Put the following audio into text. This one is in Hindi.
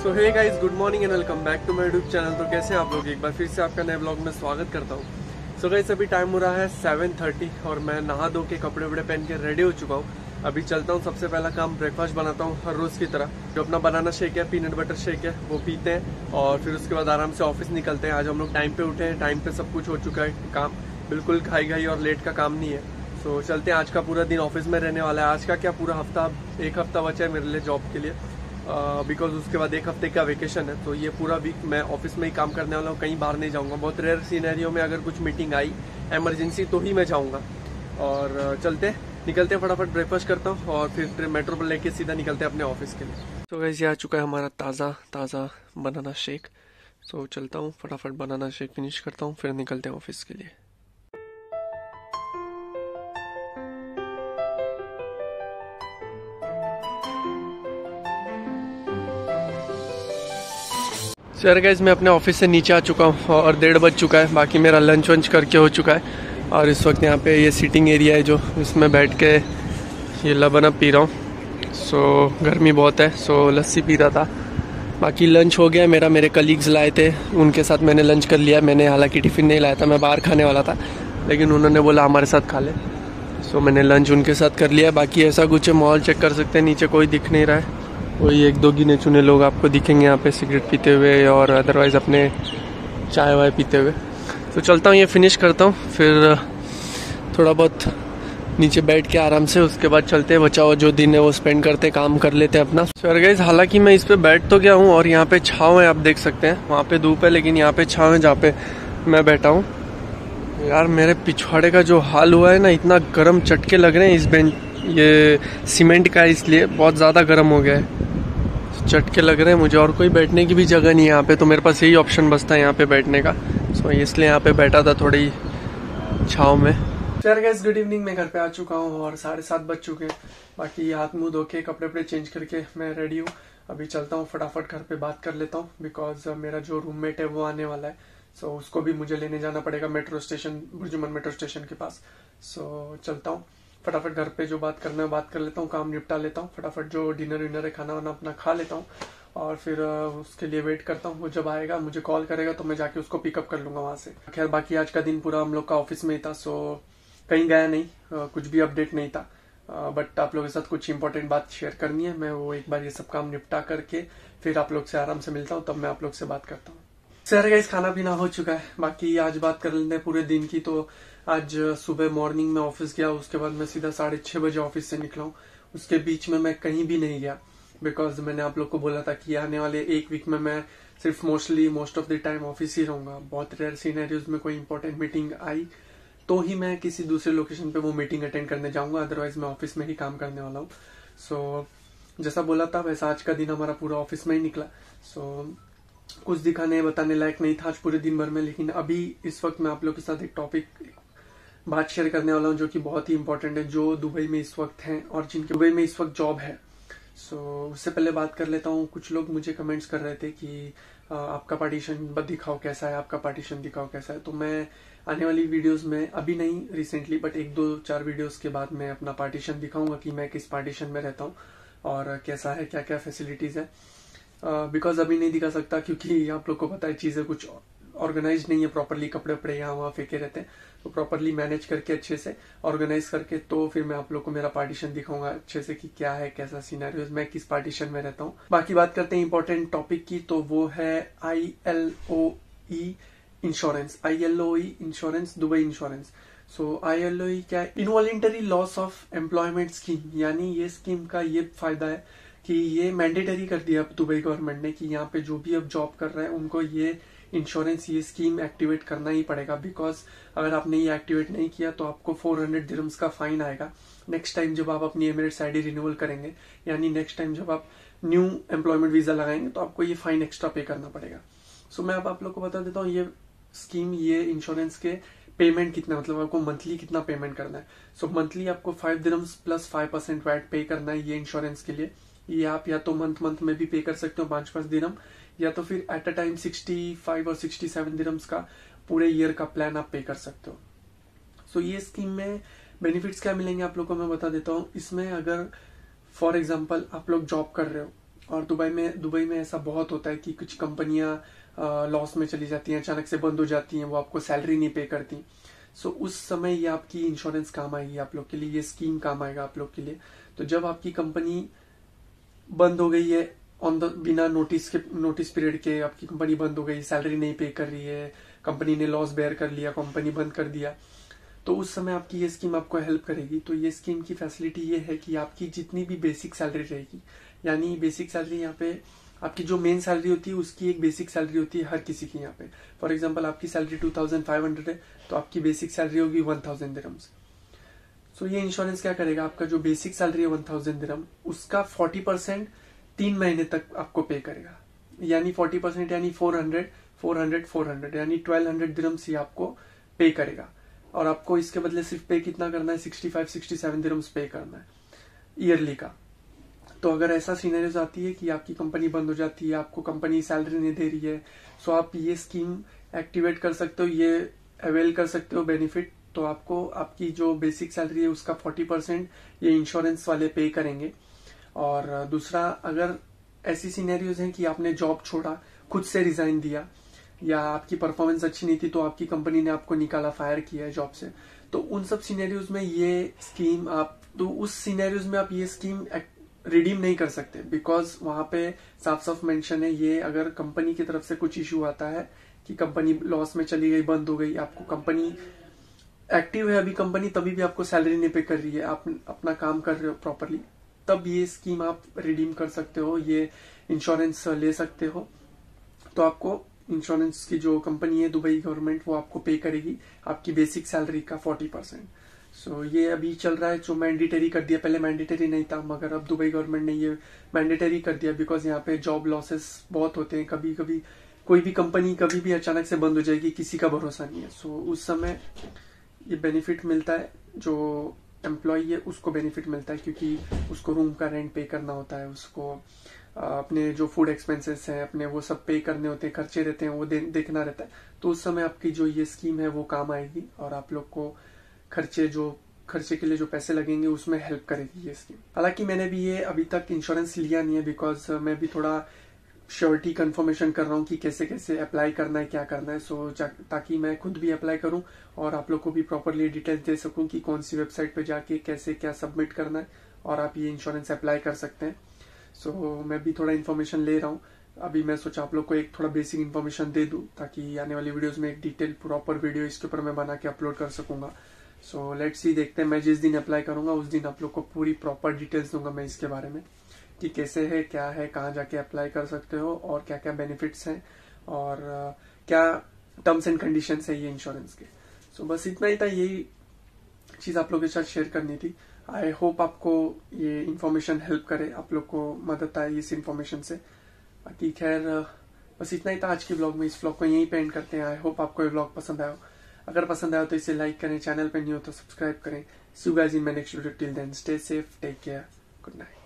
So hey guys, good morning and welcome back to my YouTube channel. तो कैसे हैं आप लोग? एक बार फिर से आपका नए ब्लॉग में स्वागत करता हूँ। सो गाइस, अभी टाइम हो रहा है 7:30 और मैं नहा धो के कपड़े वपड़े पहन के रेडी हो चुका हूँ। अभी चलता हूँ। सबसे पहला काम ब्रेकफास्ट बनाता हूँ हर रोज की तरह। जो अपना बनाना शेक है, पीनट बटर शेक है, वो पीते हैं और फिर उसके बाद आराम से ऑफिस निकलते हैं। आज हम लोग टाइम पे उठे हैं, टाइम पे सब कुछ हो चुका है। काम बिल्कुल घाई घाई और लेट का काम नहीं है। सो चलते हैं। आज का पूरा दिन ऑफिस में रहने वाला है। आज का क्या, पूरा हफ्ता, एक हफ्ता बचा है मेरे लिए जॉब के लिए, बिकॉज उसके बाद एक हफ्ते का वेकेशन है। तो ये पूरा वीक मैं ऑफिस में ही काम करने वाला हूँ, कहीं बाहर नहीं जाऊँगा। बहुत रेयर सीनेरियो में अगर कुछ मीटिंग आई इमरजेंसी तो ही मैं जाऊँगा। और चलते निकलते हैं, फटाफट ब्रेकफास्ट करता हूँ और फिर मेट्रो पर लेके सीधा निकलते हैं अपने ऑफिस के लिए। तो वैसे आ चुका है हमारा ताज़ा बनाना शेक। सो चलता हूँ, फटाफट बनाना शेक फिनिश करता हूँ, फिर निकलते हैं ऑफिस के लिए। सर गाइस, मैं अपने ऑफिस से नीचे आ चुका हूँ और 1:30 बज चुका है। बाकी मेरा लंच वंच करके हो चुका है और इस वक्त यहाँ पे ये सीटिंग एरिया है जो इसमें बैठ के ये लबन पी रहा हूँ। सो गर्मी बहुत है, सो लस्सी पी रहा था। बाकी लंच हो गया मेरा, मेरे कलीग्स लाए थे, उनके साथ मैंने लंच कर लिया। मैंने हालांकि टिफ़िन नहीं लाया था, मैं बाहर खाने वाला था, लेकिन उन्होंने बोला हमारे साथ खा ले। सो मैंने लंच उनके साथ कर लिया। बाकी ऐसा कुछ है, मॉल चेक कर सकते हैं, नीचे कोई दिख नहीं रहा है। वही एक दो गिने चुने लोग आपको दिखेंगे यहाँ पे सिगरेट पीते हुए और अदरवाइज़ अपने चाय वाय पीते हुए। तो चलता हूँ, ये फिनिश करता हूँ, फिर थोड़ा बहुत नीचे बैठ के आराम से उसके बाद चलते हैं। बचा हुआ जो दिन है वो स्पेंड करते, काम कर लेते हैं अपना। सो गाइस, हालांकि मैं इस पे बैठ तो गया हूँ और यहाँ पे छाँव है, आप देख सकते हैं। वहाँ पे धूप है लेकिन यहाँ पे छाँव है जहाँ पे मैं बैठा हूँ। यार मेरे पिछवाड़े का जो हाल हुआ है ना, इतना गर्म चटके लग रहे हैं इस बेंच, ये सीमेंट का है इसलिए बहुत ज़्यादा गर्म हो गया है, चटके लग रहे हैं मुझे। और कोई बैठने की भी जगह नहीं है यहाँ पे, तो मेरे पास यही ऑप्शन बचता है यहाँ पे बैठने का। सो इसलिए यहाँ पे बैठा था थोड़ी छाँव में। यार गाइस, गुड इवनिंग। मैं घर पे आ चुका हूँ और 7:30 बज चुके हैं। बाकी हाथ मुंह धो के कपड़े वपड़े चेंज करके मैं रेडी हूँ। अभी चलता हूँ, फटाफट घर पे बात कर लेता हूँ, बिकॉज मेरा जो रूममेट है वो आने वाला है। सो उसको भी मुझे लेने जाना पड़ेगा मेट्रो स्टेशन, बुर्जुमान मेट्रो स्टेशन के पास। सो चलता हूँ, फटाफट घर पे जो बात करना है बात कर लेता हूँ, काम निपटा लेता हूँ, फटाफट जो डिनर विनर है, खाना वाना अपना खा लेता हूँ और फिर उसके लिए वेट करता हूँ। वो जब आएगा मुझे कॉल करेगा तो मैं जाके उसको पिकअप कर लूंगा वहां से। खैर बाकी आज का दिन पूरा हम लोग का ऑफिस में ही था, सो कहीं गया नहीं, कुछ भी अपडेट नहीं था। बट आप लोगों के साथ कुछ इंपॉर्टेंट बात शेयर करनी है। मैं वो एक बार ये सब काम निपटा करके फिर आप लोग से आराम से मिलता हूँ, तब मैं आप लोग से बात करता हूँ। सर गाइस, खाना पीना हो चुका है। बाकी आज बात कर लेते हैं पूरे दिन की। तो आज सुबह मॉर्निंग में ऑफिस गया, उसके बाद मैं सीधा 6:30 बजे ऑफिस से निकला हूँ। उसके बीच में मैं कहीं भी नहीं गया, बिकॉज मैंने आप लोग को बोला था कि आने वाले एक वीक में मैं सिर्फ most of the time office ही रहूंगा। बहुत रेयर सीनेरियोज में कोई इंपॉर्टेंट मीटिंग आई तो ही मैं किसी दूसरे लोकेशन पे वो मीटिंग अटेंड करने जाऊंगा, अदरवाइज मैं ऑफिस में ही काम करने वाला हूँ। सो जैसा बोला था वैसा आज का दिन हमारा पूरा ऑफिस में ही निकला। सो कुछ दिखाने बताने लायक नहीं था आज पूरे दिन भर में, लेकिन अभी इस वक्त मैं आप लोग के साथ एक टॉपिक बात शेयर करने वाला हूँ जो कि बहुत ही इंपॉर्टेंट है, जो दुबई में इस वक्त हैं और जिनके दुबई में इस वक्त जॉब है। सो उससे पहले बात कर लेता हूँ। कुछ लोग मुझे कमेंट्स कर रहे थे कि आपका पार्टीशन दिखाओ कैसा है, आपका पार्टीशन दिखाओ कैसा है। तो मैं आने वाली वीडियोस में, अभी नहीं रिसेंटली बट 1-2-4 वीडियोस के बाद मैं अपना पार्टीशन दिखाऊंगा कि मैं किस पार्टीशन में रहता हूँ और कैसा है, क्या क्या फैसिलिटीज है। बिकॉज अभी नहीं दिखा सकता क्योंकि आप लोग को पता है चीजें कुछ ऑर्गेनाइज नहीं है प्रॉपरली, कपड़े वपड़े यहाँ वहाँ फेंके रहते हैं। तो प्रॉपरली मैनेज करके अच्छे से ऑर्गेनाइज करके तो फिर मैं आप लोग को मेरा पार्टीशन दिखाऊंगा अच्छे से कि क्या है, कैसा सीनारियोज, मैं किस पार्टीशन में रहता हूँ। बाकी बात करते हैं इंपॉर्टेंट टॉपिक की, तो वो है ILOE insurance. ILOE insurance, Dubai insurance. So ILOE क्या है? Involuntary loss of employment scheme. यानी ये स्कीम का ये फायदा है कि ये मैंडेटरी कर दिया दुबई गवर्नमेंट ने कि यहाँ पे जो भी अब जॉब कर रहे हैं उनको ये इंश्योरेंस, ये स्कीम एक्टिवेट करना ही पड़ेगा। बिकॉज अगर आपने ये एक्टिवेट नहीं किया तो आपको 400 दिरहम्स का फाइन आएगा नेक्स्ट टाइम जब आप अपनी एमिरेट्स आईडी रिन्यूअल करेंगे। यानी नेक्स्ट टाइम जब आप न्यू एम्प्लॉयमेंट वीजा लगाएंगे तो आपको ये फाइन एक्स्ट्रा पे करना पड़ेगा। सो मैं अब आप लोग को बता देता हूँ ये स्कीम, ये इंश्योरेंस के पेमेंट कितना, मतलब आपको मंथली कितना पेमेंट करना है। सो मंथली आपको 5 दिरहम्स प्लस 5% वैट पे करना है ये इंश्योरेंस के लिए। ये आप या तो मंथ में भी पे कर सकते हो 5-5 दिरहम, या तो फिर एट अ टाइम 65 और 67 दिरहम्स का पूरे ईयर का प्लान आप पे कर सकते हो। सो ये स्कीम में बेनिफिट्स क्या मिलेंगे आप लोग को मैं बता देता हूँ। इसमें अगर फॉर एग्जाम्पल आप लोग जॉब कर रहे हो और दुबई में ऐसा बहुत होता है कि कुछ कंपनियां लॉस में चली जाती हैं, अचानक से बंद हो जाती हैं, वो आपको सैलरी नहीं पे करती। सो उस समय ये आपकी इंश्योरेंस काम आएगी आप लोग के लिए, ये स्कीम काम आएगा आप लोग के लिए। तो जब आपकी कंपनी बंद हो गई है ऑन द बिना नोटिस पीरियड के, आपकी कंपनी बंद हो गई, सैलरी नहीं पे कर रही है, कंपनी ने लॉस बेयर कर लिया, कंपनी बंद कर दिया, तो उस समय आपकी ये स्कीम आपको हेल्प करेगी। तो ये स्कीम की फैसिलिटी ये है कि आपकी जितनी भी बेसिक सैलरी रहेगी, यानी बेसिक सैलरी यहाँ पे आपकी जो मेन सैलरी होती है उसकी एक बेसिक सैलरी होती है हर किसी की यहाँ पे। फॉर एग्जांपल आपकी सैलरी 2500 है तो आपकी बेसिक सैलरी होगी 1000 दिरहम्स। सो ये इंश्योरेंस क्या करेगा, आपका जो बेसिक सैलरी है 1000 दिरहम, उसका 40% 3 महीने तक आपको पे करेगा, यानी 40% यानी 400 यानी 1200 दिरहम्स ही आपको पे करेगा। और आपको इसके बदले सिर्फ पे कितना करना है, 65-67 दिरहम्स पे करना है ईयरली का। तो अगर ऐसा सीनरीज आती है कि आपकी कंपनी बंद हो जाती है, आपको कंपनी सैलरी नहीं दे रही है, सो आप ये स्कीम एक्टिवेट कर सकते हो, ये अवेल कर सकते हो बेनिफिट। तो आपको आपकी जो बेसिक सैलरी है उसका 40% ये इंश्योरेंस वाले पे करेंगे। और दूसरा, अगर ऐसी सीनरीज हैं कि आपने जॉब छोड़ा, खुद से रिजाइन दिया, या आपकी परफॉर्मेंस अच्छी नहीं थी तो आपकी कंपनी ने आपको निकाला, फायर किया है जॉब से, तो उन सब सिनेरियोज में ये स्कीम उस सिनेरियोज में आप ये स्कीम रिडीम नहीं कर सकते, बिकॉज वहां पे साफ साफ मेंशन है, ये अगर कंपनी की तरफ से कुछ इश्यू आता है कि कंपनी लॉस में चली गई, बंद हो गई, आपको कंपनी एक्टिव है अभी कंपनी, तभी भी आपको सैलरी नहीं पे कर रही है, आप अपना काम कर रहे हो प्रॉपरली, तब ये स्कीम आप रिडीम कर सकते हो, ये इंश्योरेंस ले सकते हो। तो आपको इंश्योरेंस की जो कंपनी है दुबई गवर्नमेंट, वो आपको पे करेगी आपकी बेसिक सैलरी का 40%। सो ये अभी चल रहा है, जो मैंडेटरी कर दिया, पहले मैंडेटरी नहीं था मगर अब दुबई गवर्नमेंट ने ये मैंडेटरी कर दिया, बिकॉज यहाँ पे जॉब लॉसेस बहुत होते हैं, कभी कभी कोई भी कंपनी कभी भी अचानक से बंद हो जाएगी, किसी का भरोसा नहीं है। सो उस समय ये बेनिफिट मिलता है, जो एम्प्लॉय है उसको बेनिफिट मिलता है, क्योंकि उसको रूम का रेंट पे करना होता है, उसको अपने जो फूड एक्सपेंसेस हैं अपने वो सब पे करने होते हैं, खर्चे रहते हैं वो देखना रहता है। तो उस समय आपकी जो ये स्कीम है वो काम आएगी और आप लोग को खर्चे के लिए जो पैसे लगेंगे उसमें हेल्प करेगी ये स्कीम। हालांकि मैंने भी ये अभी तक इंश्योरेंस लिया नहीं है, बिकॉज मैं भी थोड़ा श्योरिटी कंफर्मेशन कर रहा हूँ कि कैसे कैसे अप्लाई करना है, क्या करना है। सो ताकि मैं खुद भी अप्लाई करूँ और आप लोग को भी प्रॉपरली डिटेल्स दे सकूँ कि कौन सी वेबसाइट पे जाके कैसे क्या सबमिट करना है और आप ये इंश्योरेंस अप्लाई कर सकते हैं। सो मैं भी थोड़ा इन्फॉर्मेशन ले रहा हूँ। अभी मैं सोचा आप लोग को एक थोड़ा बेसिक इन्फॉर्मेशन दे दूं, ताकि आने वाली वीडियोस में एक डिटेल प्रॉपर वीडियो इसके ऊपर मैं बना के अपलोड कर सकूंगा। सो लेट्स सी, देखते हैं। मैं जिस दिन अप्लाई करूंगा उस दिन आप लोग को पूरी प्रॉपर डिटेल्स दूंगा मैं इसके बारे में, कि कैसे है, क्या है, कहाँ जाके अप्लाई कर सकते हो और क्या क्या बेनिफिट्स हैं और क्या टर्म्स एंड कंडीशंस है ये इंश्योरेंस के। सो बस इतना ही था, यही चीज आप लोगों के साथ शेयर करनी थी। आई होप आपको ये इन्फॉर्मेशन हेल्प करे, आप लोग को मदद आए इस इन्फॉर्मेशन से। बाकी खैर बस इतना ही था आज के ब्लॉग में। इस ब्लॉग को यहीं पे एंड करते हैं। आई होप आपको ये ब्लॉग पसंद आया हो। अगर पसंद आया तो इसे लाइक करें, चैनल पे नहीं हो तो सब्सक्राइब करें। See you guys in my next video. Till then stay safe, take care, good night.